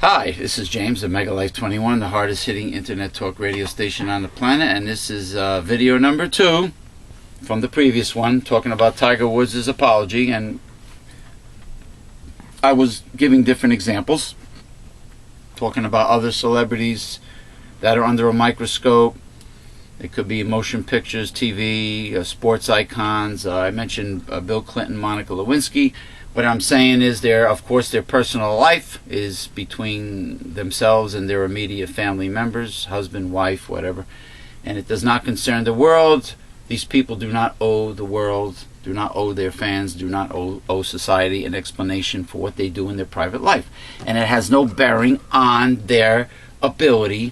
Hi, this is James of Megalife21, the hardest hitting internet talk radio station on the planet, and this is video number 2 from the previous one, talking about Tiger Woods' apology. And I was giving different examples, talking about other celebrities that are under a microscope. It could be motion pictures, TV, sports icons. I mentioned Bill Clinton, Monica Lewinsky. What I'm saying is, of course, their personal life is between themselves and their immediate family members, husband, wife, whatever. And it does not concern the world. These people do not owe the world, do not owe their fans, do not owe society an explanation for what they do in their private life. And it has no bearing on their ability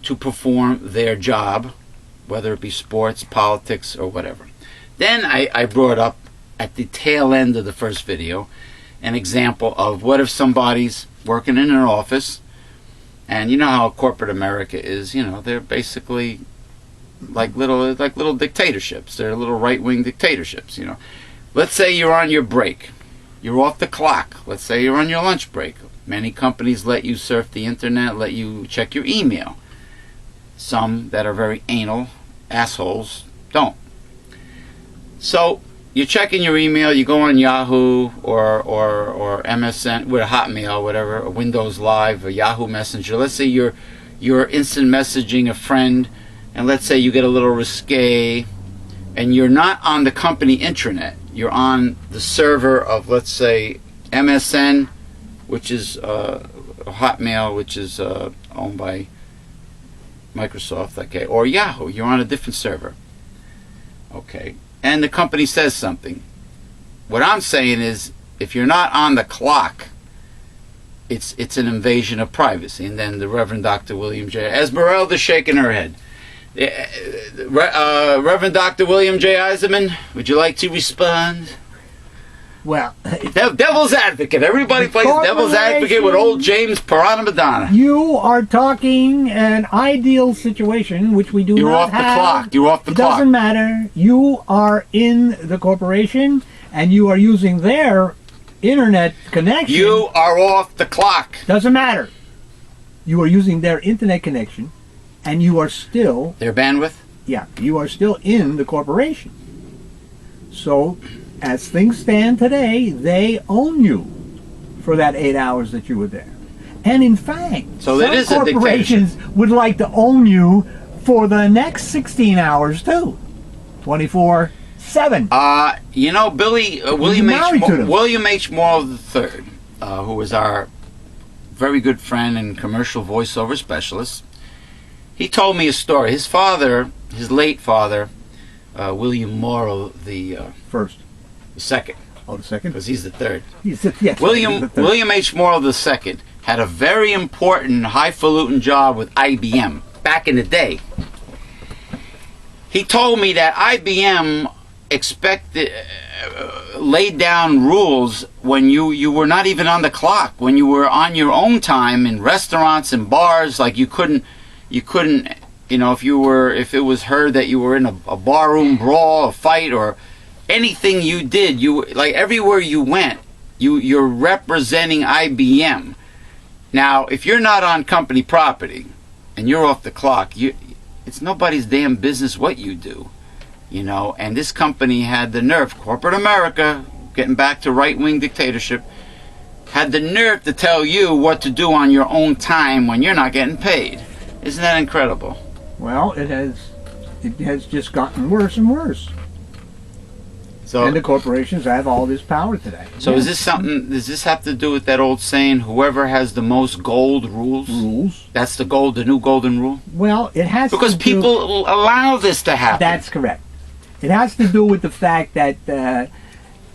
to perform their job, whether it be sports, politics, or whatever. Then I brought up, at the tail end of the first video, an example of what if somebody's working in an office, and you know how corporate America is, they're basically like little dictatorships. They're little right-wing dictatorships, Let's say you're on your break. You're off the clock. Let's say you're on your lunch break. Many companies let you surf the internet, let you check your email. Some that are very anal assholes don't. So you're checking your email, you go on Yahoo or MSN, with a Hotmail, whatever, or Windows Live, or Yahoo Messenger. Let's say you're instant messaging a friend, and let's say you get a little risque, and you're not on the company intranet. You're on the server of, let's say, MSN, which is Hotmail, which is owned by Microsoft, okay, or Yahoo. You're on a different server, okay. And the company says something. What I'm saying is, if you're not on the clock, it's an invasion of privacy. And then the Reverend Dr. William J. Esmeralda's shaking her head. Reverend Dr. William J. Eisenman, would you like to respond? Well, devil's advocate. Everybody plays devil's advocate with old James Piranha Madonna. You are talking an ideal situation, which we do You're not off have. the clock. You're off the clock. It doesn't matter. You are in the corporation, and you are using their internet connection. You are off the clock. Doesn't matter. You are using their internet connection, and you are still... Their bandwidth? Yeah, you are still in the corporation. So, as things stand today, they own you for that 8 hours that you were there. And in fact, so it is some corporations would like to own you for the next 16 hours too. 24/7. William H. Morrow III, who was our very good friend and commercial voiceover specialist, he told me a story. His father, his late father, William Morrow the second. Oh, the second? Because he's the third. Yes, William H. Morrow II had a very important, highfalutin job with IBM back in the day. He told me that IBM laid down rules when you were not even on the clock, when you were on your own time in restaurants and bars. Like you couldn't, if it was heard that you were in a barroom brawl, a fight, or anything you did, like everywhere you went, you're representing IBM. Now, if you're not on company property and you're off the clock, it's nobody's damn business what you do, And this company had the nerve, corporate America, getting back to right-wing dictatorship, had the nerve to tell you what to do on your own time when you're not getting paid. Isn't that incredible? Well, it has just gotten worse and worse. And the corporations have all this power today. So is this something, does this have to do with that old saying, whoever has the most gold rules? That's the new golden rule? Well, it has because people allow this to happen. That's correct. It has to do with the fact that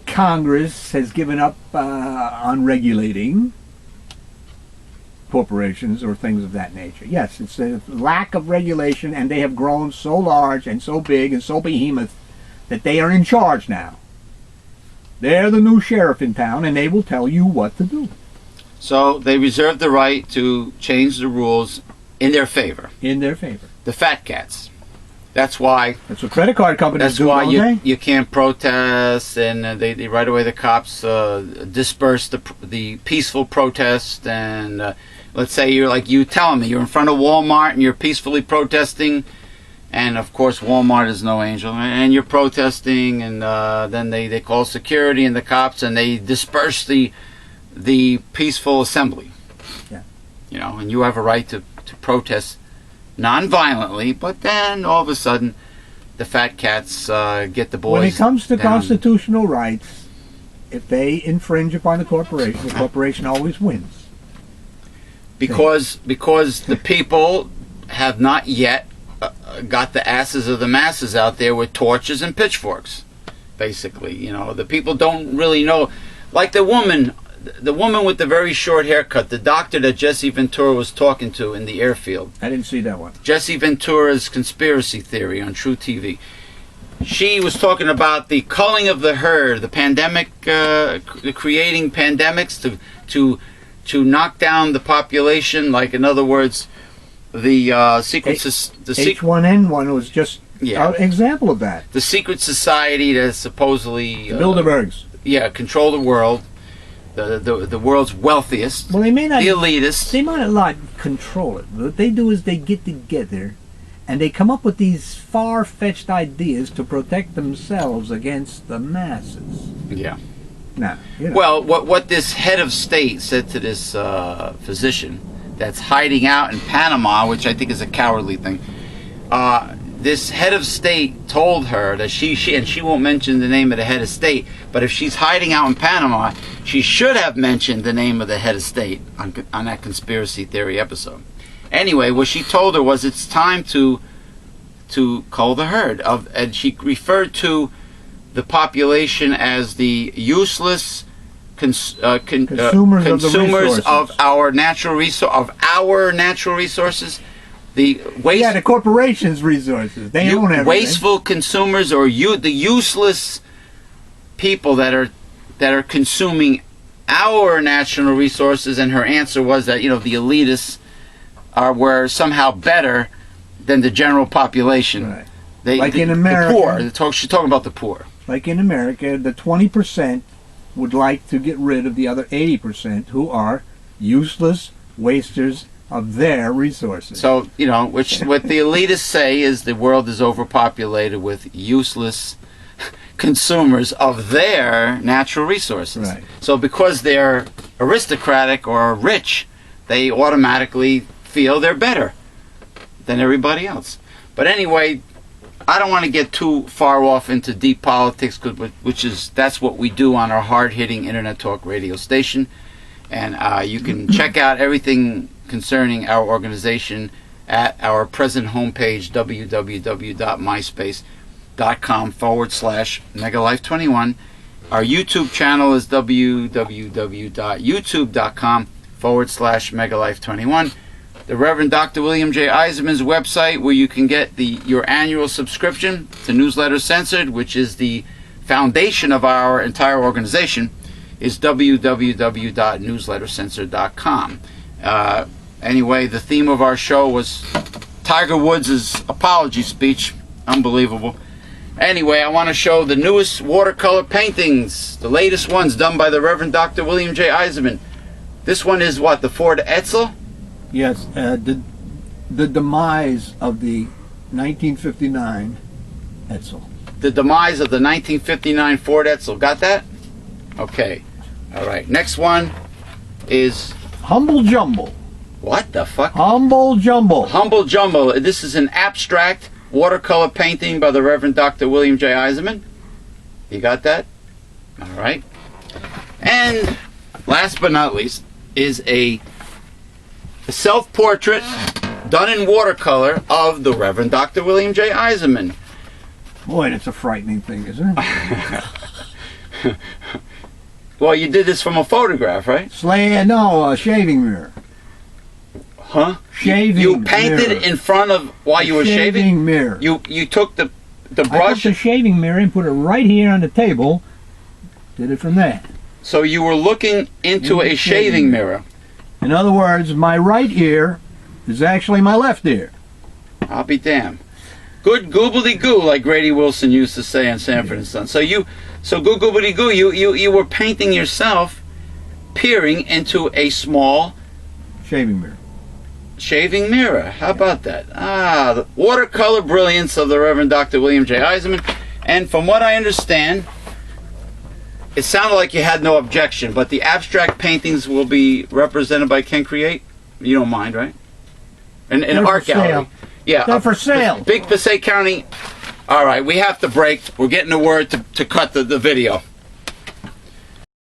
Congress has given up on regulating corporations or things of that nature. Yes, it's a lack of regulation, and they have grown so large and so big and so behemoth that they are in charge now. They're the new sheriff in town, and they will tell you what to do. So they reserve the right to change the rules in their favor. In their favor. The fat cats. That's why. That's what credit card companies That's do, why don't they? you can't protest, and they right away the cops disperse the peaceful protest. And let's say you're telling me you're in front of Walmart and you're peacefully protesting, and of course Walmart is no angel, and you're protesting, and then they call security and the cops, and they disperse the peaceful assembly. Yeah. You know, and you have a right to protest non-violently, but then all of a sudden the fat cats get the boys. When it comes to down. constitutional rights, if they infringe upon the corporation always wins. Because the people have not yet got the asses of the masses out there with torches and pitchforks. Basically, you know, the people don't really know. Like the woman with the very short haircut, the doctor that Jesse Ventura was talking to in the airfield. I didn't see that one. Jesse Ventura's conspiracy theory on True TV. She was talking about the culling of the herd, the pandemic, creating pandemics to knock down the population. Like, in other words, the secret H1N1 was just an example of that. The secret society that supposedly the Bilderbergs. Control the world. The world's wealthiest. Well, they may not. The elitists. They might not control it. What they do is they get together, and they come up with these far-fetched ideas to protect themselves against the masses. Yeah. Now, you know. Well, what this head of state said to this physician that's hiding out in Panama, which I think is a cowardly thing. This head of state told her that she won't mention the name of the head of state, but if she's hiding out in Panama, she should have mentioned the name of the head of state on that conspiracy theory episode. Anyway, what she told her was it's time to cull the herd and she referred to the population as the useless consumers of our natural resources. The corporations' resources. They own everything. Wasteful consumers, or the useless people that are consuming our national resources. And her answer was that, you know, the elitists were somehow better than the general population. Right. In America, the poor. She's talking about the poor. Like in America, the 20% would like to get rid of the other 80% who are useless wasters of their resources. So, you know, what the elitists say is the world is overpopulated with useless consumers of their natural resources. Right. So because they're aristocratic or rich, they automatically feel they're better than everybody else. But anyway, I don't want to get too far off into deep politics, that's what we do on our hard-hitting internet talk radio station. And you can check out everything concerning our organization at our present homepage, www.myspace.com/Megalife21. Our YouTube channel is www.youtube.com/Megalife21. The Reverend Dr. William J. Eisenman's website, where you can get your annual subscription to Newsletter Censored, which is the foundation of our entire organization, is www.newslettercensored.com. Anyway, the theme of our show was Tiger Woods' apology speech. Unbelievable. Anyway, I want to show the newest watercolor paintings, the latest ones done by the Reverend Dr. William J. Eisenman. This one is what, the Ford Edsel? Yes, the demise of the 1959 Edsel. The demise of the 1959 Ford Edsel. Got that? Okay. All right. Next one is Humble Jumble. What the fuck? Humble Jumble. Humble Jumble. This is an abstract watercolor painting by the Reverend Dr. William J. Eisenman. You got that? All right. And last but not least is a self-portrait done in watercolor of the Reverend Dr. William J. Eisenman. Boy, that's a frightening thing, isn't it? Well, you did this from a photograph, right? A shaving mirror. Huh? Shaving You painted mirror. in front of while you were shaving? Shaving mirror. You took the I brush. took the shaving mirror and put it right here on the table. Did it from there. So you were looking into a shaving mirror. In other words, my right ear is actually my left ear. I'll be damned. Good goobly-goo, like Grady Wilson used to say on Sanford and Son. So good goobly-goo, you were painting yourself peering into a small shaving mirror. Shaving mirror. How about that? The watercolor brilliance of the Reverend Dr. William J. Eisenman. And from what I understand, it sounded like you had no objection, but the abstract paintings will be represented by Ken Create? You don't mind, right? In an art gallery. Yeah. They're for sale. Big Passaic County. All right, we have to break. We're getting the word to cut the video.